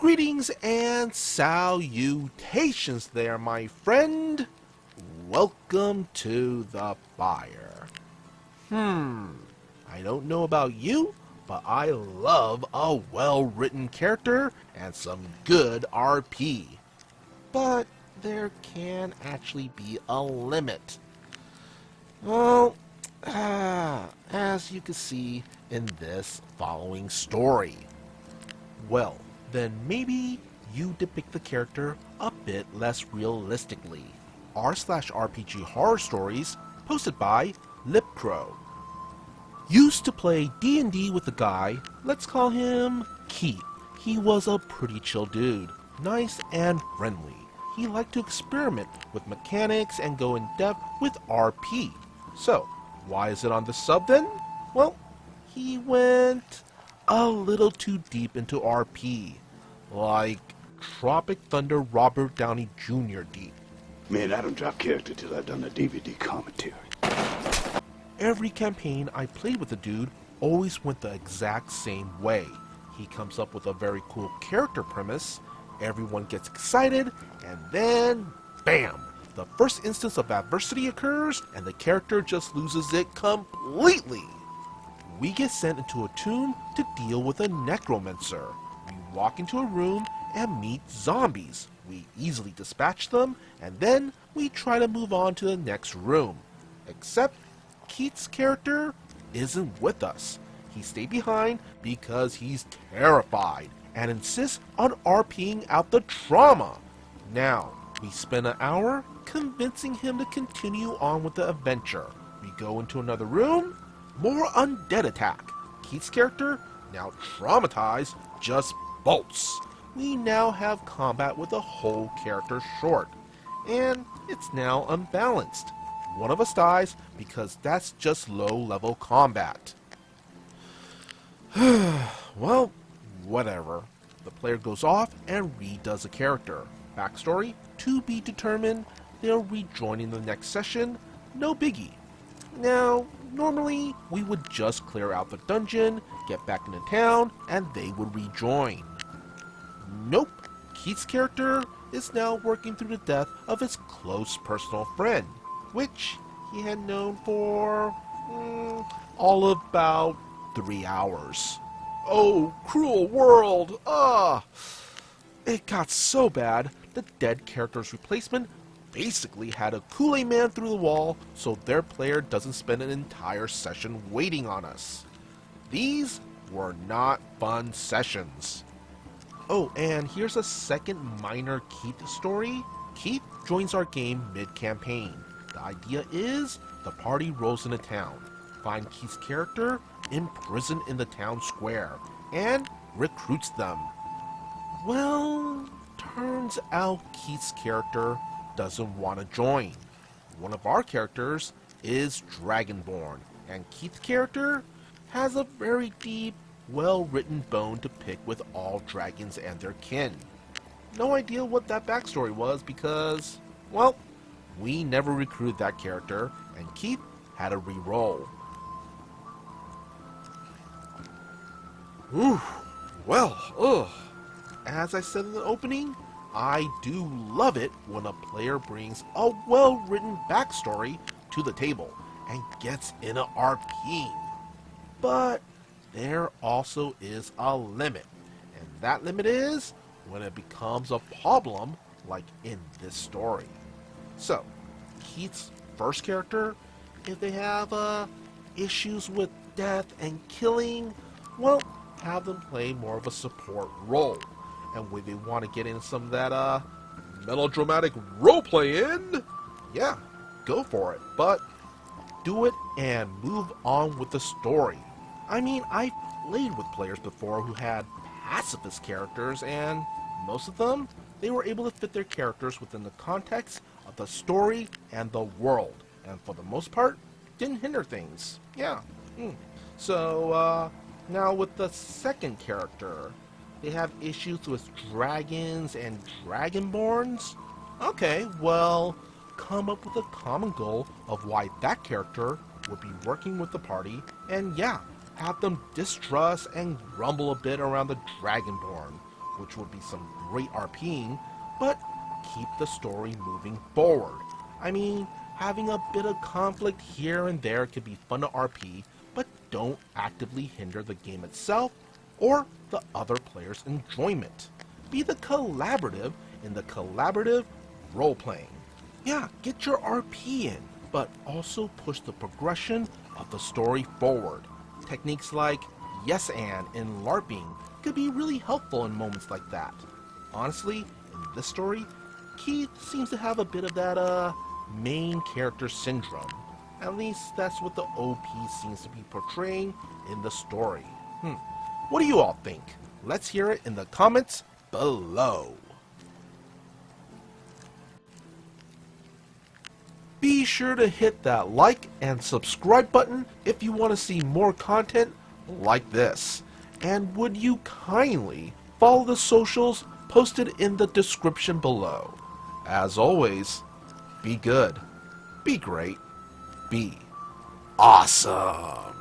Greetings and salutations there, my friend. Welcome to the fire. I don't know about you, but I love a well-written character and some good RP. But there can actually be a limit. Well, as you can see in this following story. Well, then maybe you depict the character a bit less realistically. r/RPG horror stories posted by Lipro. Used to play D&D with a guy, let's call him Keith. He was a pretty chill dude, nice and friendly. He liked to experiment with mechanics and go in depth with RP. So, why is it on the sub then? Well, he went a little too deep into RP, like Tropic Thunder Robert Downey Jr. deep. Man, I don't drop character till I've done a DVD commentary. Every campaign I played with the dude always went the exact same way. He comes up with a very cool character premise, everyone gets excited, and then, bam! The first instance of adversity occurs, and the character just loses it completely. We get sent into a tomb to deal with a necromancer. We walk into a room and meet zombies. We easily dispatch them, and then we try to move on to the next room. Except Keith's character isn't with us. He stayed behind because he's terrified and insists on RPing out the trauma. Now, we spend an hour convincing him to continue on with the adventure. We go into another room, more undead attack. Keith's character, now traumatized, just bolts. We now have combat with a whole character short, and it's now unbalanced. One of us dies because that's just low-level combat. Well, whatever. The player goes off and redoes a character. Backstory, to be determined. They'll rejoin in the next session, no biggie. Now, normally, we would just clear out the dungeon, get back into town, and they would rejoin. Nope, Keith's character is now working through the death of his close personal friend, which he had known for all of about 3 hours. Oh, cruel world! It got so bad, the dead character's replacement basically had a Kool-Aid man through the wall so their player doesn't spend an entire session waiting on us. These were not fun sessions. Oh, and here's a second minor Keith story. Keith joins our game mid-campaign. The idea is the party rolls into town, find Keith's character imprisoned in the town square, and recruits them. Well, turns out Keith's character doesn't want to join. One of our characters is Dragonborn, and Keith's character has a very deep, well-written bone to pick with all dragons and their kin. No idea what that backstory was because, well, we never recruited that character, and Keith had to re-roll. As I said in the opening, I do love it when a player brings a well-written backstory to the table and gets in a RP. But there also is a limit, and that limit is when it becomes a problem like in this story. So, Keith's first character, if they have issues with death and killing, well, have them play more of a support role. And when they want to get in some of that melodramatic roleplay in, yeah, go for it. But do it and move on with the story. I mean, I've played with players before who had pacifist characters, and most of them, they were able to fit their characters within the context of the story and the world. And for the most part, didn't hinder things. Yeah. So, now with the second character, they have issues with dragons and dragonborns? Okay, well, come up with a common goal of why that character would be working with the party, and yeah, have them distrust and grumble a bit around the dragonborn. which would be some great RPing, but keep the story moving forward. I mean, having a bit of conflict here and there could be fun to RP, but don't actively hinder the game itself or the other player's enjoyment. Be the collaborative in the collaborative role-playing. Yeah, get your RP in, but also push the progression of the story forward. Techniques like yes and LARPing could be really helpful in moments like that. Honestly, in this story, Keith seems to have a bit of that main character syndrome. At least that's what the OP seems to be portraying in the story. What do you all think? Let's hear it in the comments below. Be sure to hit that like and subscribe button if you want to see more content like this. And would you kindly follow the socials posted in the description below. As always, be good, be great, be awesome.